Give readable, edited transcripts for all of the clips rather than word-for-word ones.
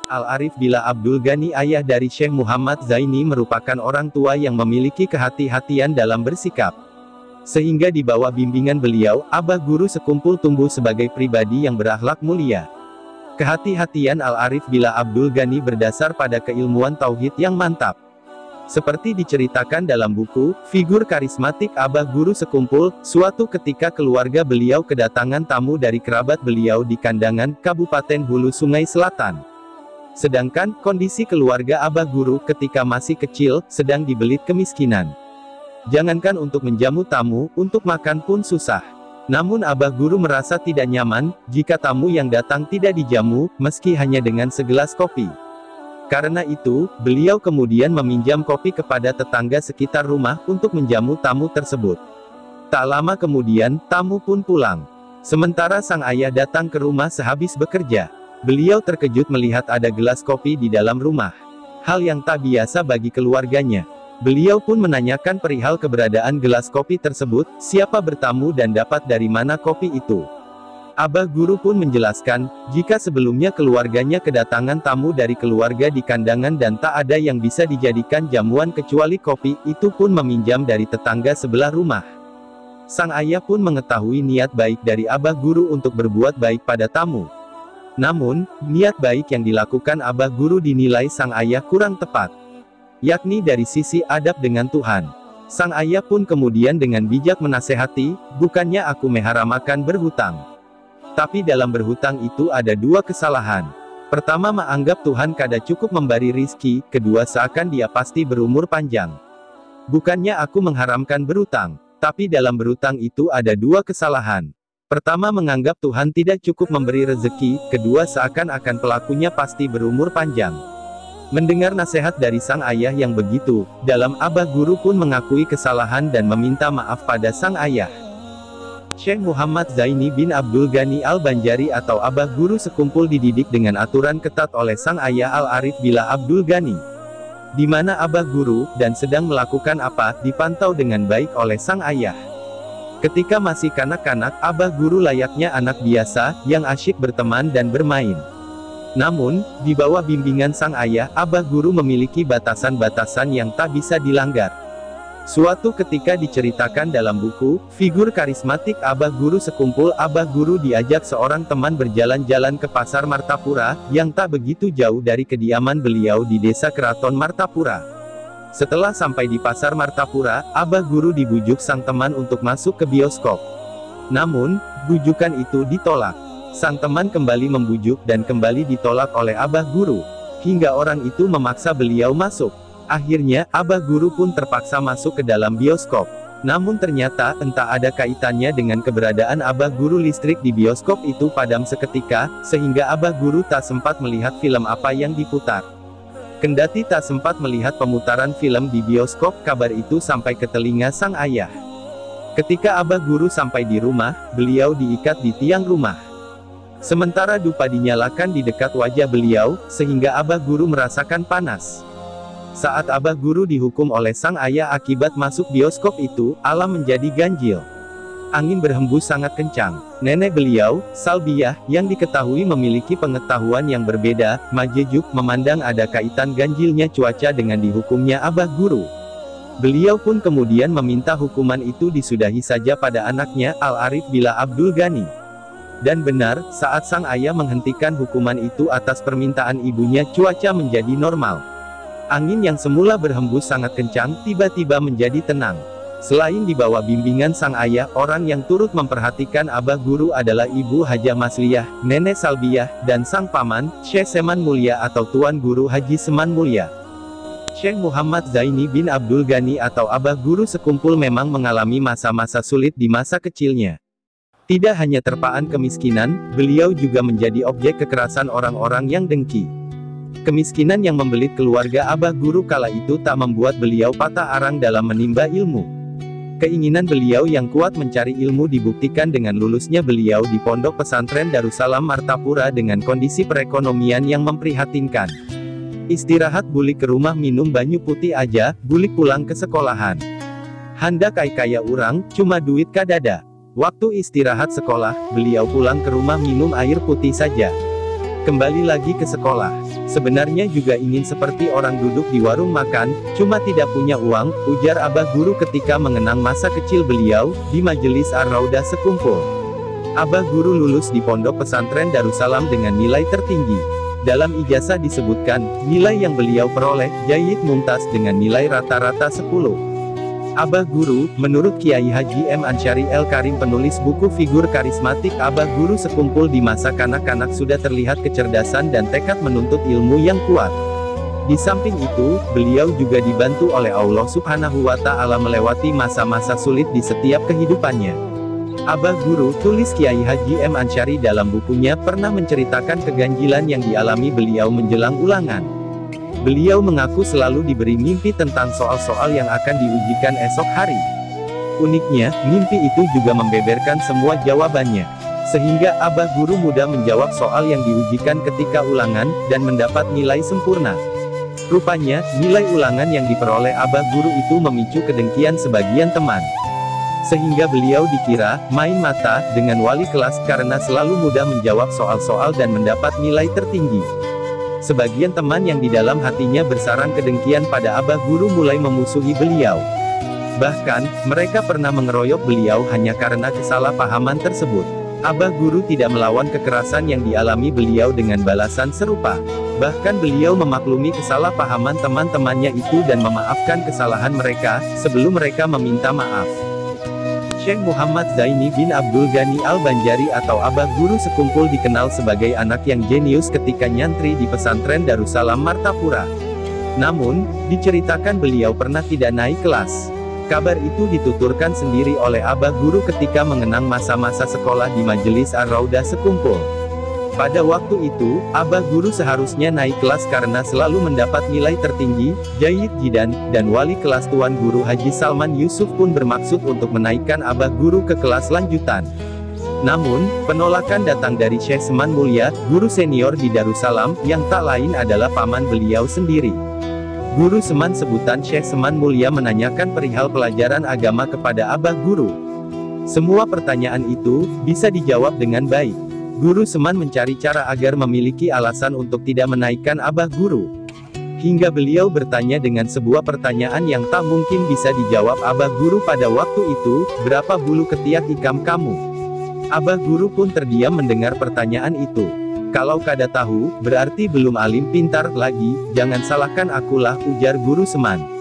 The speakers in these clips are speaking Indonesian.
Al-Arif Billah Abdul Ghani, ayah dari Syekh Muhammad Zaini, merupakan orang tua yang memiliki kehati-hatian dalam bersikap. Sehingga di bawah bimbingan beliau, Abah Guru Sekumpul tumbuh sebagai pribadi yang berakhlak mulia. Kehati-hatian Al-Arif Billah Abdul Ghani berdasar pada keilmuan tauhid yang mantap. Seperti diceritakan dalam buku, Figur Karismatik Abah Guru Sekumpul, suatu ketika keluarga beliau kedatangan tamu dari kerabat beliau di Kandangan, Kabupaten Hulu Sungai Selatan. Sedangkan, kondisi keluarga Abah Guru ketika masih kecil, sedang dibelit kemiskinan. Jangankan untuk menjamu tamu, untuk makan pun susah. Namun Abah Guru merasa tidak nyaman, jika tamu yang datang tidak dijamu, meski hanya dengan segelas kopi. Karena itu, beliau kemudian meminjam kopi kepada tetangga sekitar rumah, untuk menjamu tamu tersebut. Tak lama kemudian, tamu pun pulang. Sementara sang ayah datang ke rumah sehabis bekerja. Beliau terkejut melihat ada gelas kopi di dalam rumah. Hal yang tak biasa bagi keluarganya. Beliau pun menanyakan perihal keberadaan gelas kopi tersebut, siapa bertamu dan dapat dari mana kopi itu. Abah Guru pun menjelaskan, jika sebelumnya keluarganya kedatangan tamu dari keluarga di Kandangan dan tak ada yang bisa dijadikan jamuan kecuali kopi, itu pun meminjam dari tetangga sebelah rumah. Sang ayah pun mengetahui niat baik dari Abah Guru untuk berbuat baik pada tamu. Namun, niat baik yang dilakukan Abah Guru dinilai sang ayah kurang tepat. Yakni dari sisi adab dengan Tuhan. Sang ayah pun kemudian dengan bijak menasehati, bukannya aku mengharamakan berhutang. Tapi dalam berhutang itu ada dua kesalahan. Pertama, menganggap Tuhan kada cukup memberi rizki, kedua seakan dia pasti berumur panjang. Bukannya aku mengharamkan berhutang, tapi dalam berhutang itu ada dua kesalahan. Pertama, menganggap Tuhan tidak cukup memberi rezeki, kedua seakan-akan pelakunya pasti berumur panjang. Mendengar nasihat dari sang ayah yang begitu, dalam Abah Guru pun mengakui kesalahan dan meminta maaf pada sang ayah. Syekh Muhammad Zaini bin Abdul Ghani Al-Banjari atau Abah Guru Sekumpul dididik dengan aturan ketat oleh sang ayah Al-Arif Billah Abdul Ghani. Di mana Abah Guru dan sedang melakukan apa, dipantau dengan baik oleh sang ayah. Ketika masih kanak-kanak, Abah Guru layaknya anak biasa, yang asyik berteman dan bermain. Namun, di bawah bimbingan sang ayah, Abah Guru memiliki batasan-batasan yang tak bisa dilanggar. Suatu ketika diceritakan dalam buku, Figur Karismatik Abah Guru Sekumpul, Abah Guru diajak seorang teman berjalan-jalan ke Pasar Martapura, yang tak begitu jauh dari kediaman beliau di Desa Keraton Martapura. Setelah sampai di Pasar Martapura, Abah Guru dibujuk sang teman untuk masuk ke bioskop. Namun, bujukan itu ditolak. Sang teman kembali membujuk dan kembali ditolak oleh Abah Guru. Hingga orang itu memaksa beliau masuk. Akhirnya, Abah Guru pun terpaksa masuk ke dalam bioskop. Namun ternyata, entah ada kaitannya dengan keberadaan Abah Guru, listrik di bioskop itu padam seketika, sehingga Abah Guru tak sempat melihat film apa yang diputar. Kendati tak sempat melihat pemutaran film di bioskop, kabar itu sampai ke telinga sang ayah. Ketika Abah Guru sampai di rumah, beliau diikat di tiang rumah. Sementara dupa dinyalakan di dekat wajah beliau, sehingga Abah Guru merasakan panas. Saat Abah Guru dihukum oleh sang ayah akibat masuk bioskop itu, alam menjadi ganjil. Angin berhembus sangat kencang. Nenek beliau, Salbiyah, yang diketahui memiliki pengetahuan yang berbeda, majejuk, memandang ada kaitan ganjilnya cuaca dengan dihukumnya Abah Guru. Beliau pun kemudian meminta hukuman itu disudahi saja pada anaknya, Al-Arif Billah Abdul Ghani. Dan benar, saat sang ayah menghentikan hukuman itu atas permintaan ibunya, cuaca menjadi normal. Angin yang semula berhembus sangat kencang, tiba-tiba menjadi tenang. Selain di bawah bimbingan sang ayah, orang yang turut memperhatikan Abah Guru adalah Ibu Hajah Masliyah, Nenek Salbiyah, dan sang paman, Syekh Seman Mulia atau Tuan Guru Haji Seman Mulia. Syekh Muhammad Zaini bin Abdul Ghani atau Abah Guru Sekumpul memang mengalami masa-masa sulit di masa kecilnya. Tidak hanya terpaan kemiskinan, beliau juga menjadi objek kekerasan orang-orang yang dengki. Kemiskinan yang membelit keluarga Abah Guru kala itu tak membuat beliau patah arang dalam menimba ilmu. Keinginan beliau yang kuat mencari ilmu dibuktikan dengan lulusnya beliau di Pondok Pesantren Darussalam Martapura dengan kondisi perekonomian yang memprihatinkan. Istirahat bulik ke rumah minum banyu putih aja, bulik pulang ke sekolahan. Handak kaya urang, cuma duit kadada. Waktu istirahat sekolah, beliau pulang ke rumah minum air putih saja. Kembali lagi ke sekolah. Sebenarnya juga ingin seperti orang duduk di warung makan, cuma tidak punya uang, ujar Abah Guru ketika mengenang masa kecil beliau, di Majelis Ar-Raudah Sekumpul. Abah Guru lulus di Pondok Pesantren Darussalam dengan nilai tertinggi. Dalam ijazah disebutkan, nilai yang beliau peroleh, Jayyid Mumtaz dengan nilai rata-rata 10. Abah Guru, menurut Kiai Haji M. Ansyari El Karim penulis buku Figur Karismatik Abah Guru Sekumpul di masa kanak-kanak sudah terlihat kecerdasan dan tekad menuntut ilmu yang kuat. Di samping itu, beliau juga dibantu oleh Allah Subhanahu wa Ta'ala melewati masa-masa sulit di setiap kehidupannya. Abah Guru, tulis Kiai Haji M. Ansyari dalam bukunya, pernah menceritakan keganjilan yang dialami beliau menjelang ulangan. Beliau mengaku selalu diberi mimpi tentang soal-soal yang akan diujikan esok hari. Uniknya, mimpi itu juga membeberkan semua jawabannya. Sehingga Abah Guru mudah menjawab soal yang diujikan ketika ulangan, dan mendapat nilai sempurna. Rupanya, nilai ulangan yang diperoleh Abah Guru itu memicu kedengkian sebagian teman. Sehingga beliau dikira main mata dengan wali kelas karena selalu mudah menjawab soal-soal dan mendapat nilai tertinggi. Sebagian teman yang di dalam hatinya bersarang kedengkian pada Abah Guru mulai memusuhi beliau. Bahkan, mereka pernah mengeroyok beliau hanya karena kesalahpahaman tersebut. Abah Guru tidak melawan kekerasan yang dialami beliau dengan balasan serupa. Bahkan beliau memaklumi kesalahpahaman teman-temannya itu dan memaafkan kesalahan mereka, sebelum mereka meminta maaf. Syekh Muhammad Zaini bin Abdul Ghani Al-Banjari atau Abah Guru Sekumpul dikenal sebagai anak yang jenius ketika nyantri di pesantren Darussalam Martapura. Namun, diceritakan beliau pernah tidak naik kelas. Kabar itu dituturkan sendiri oleh Abah Guru ketika mengenang masa-masa sekolah di Majelis Ar-Raudah Sekumpul. Pada waktu itu, Abah Guru seharusnya naik kelas karena selalu mendapat nilai tertinggi, Jayyid Jidan, dan wali kelas Tuan Guru Haji Salman Yusuf pun bermaksud untuk menaikkan Abah Guru ke kelas lanjutan. Namun, penolakan datang dari Syekh Seman Mulia, guru senior di Darussalam, yang tak lain adalah paman beliau sendiri. Guru Seman sebutan Syekh Seman Mulia menanyakan perihal pelajaran agama kepada Abah Guru. Semua pertanyaan itu bisa dijawab dengan baik. Guru Seman mencari cara agar memiliki alasan untuk tidak menaikkan Abah Guru. Hingga beliau bertanya dengan sebuah pertanyaan yang tak mungkin bisa dijawab Abah Guru pada waktu itu, berapa bulu ketiak ikam kamu? Abah Guru pun terdiam mendengar pertanyaan itu. Kalau kada tahu, berarti belum alim pintar lagi, jangan salahkan akulah, ujar Guru Seman.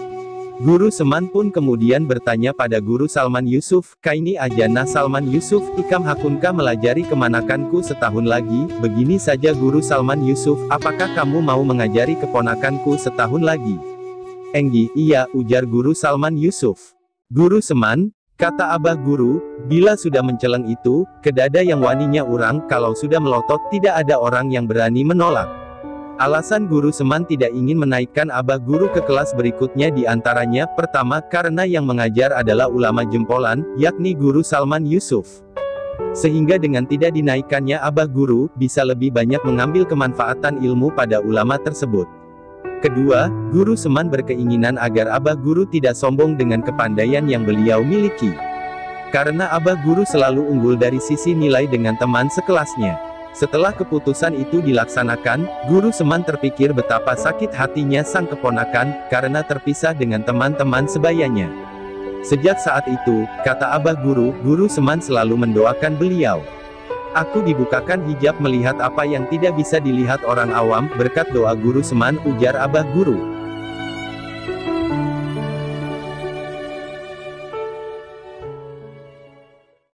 Guru Seman pun kemudian bertanya pada Guru Salman Yusuf, kaini ajana Salman Yusuf, ikam hakunka melajari kemanakanku setahun lagi, begini saja Guru Salman Yusuf, apakah kamu mau mengajari keponakanku setahun lagi? Enggi, iya, ujar Guru Salman Yusuf. Guru Seman, kata Abah Guru, bila sudah menceleng itu, kedada yang waninya urang, kalau sudah melotot tidak ada orang yang berani menolak. Alasan Guru Seman tidak ingin menaikkan Abah Guru ke kelas berikutnya diantaranya, pertama, karena yang mengajar adalah ulama jempolan, yakni Guru Salman Yusuf. Sehingga dengan tidak dinaikkannya Abah Guru, bisa lebih banyak mengambil kemanfaatan ilmu pada ulama tersebut. Kedua, Guru Seman berkeinginan agar Abah Guru tidak sombong dengan kepandaian yang beliau miliki. Karena Abah Guru selalu unggul dari sisi nilai dengan teman sekelasnya. Setelah keputusan itu dilaksanakan, Guru Seman terpikir betapa sakit hatinya sang keponakan, karena terpisah dengan teman-teman sebayanya. Sejak saat itu, kata Abah Guru, Guru Seman selalu mendoakan beliau. Aku dibukakan hijab melihat apa yang tidak bisa dilihat orang awam, berkat doa Guru Seman, ujar Abah Guru.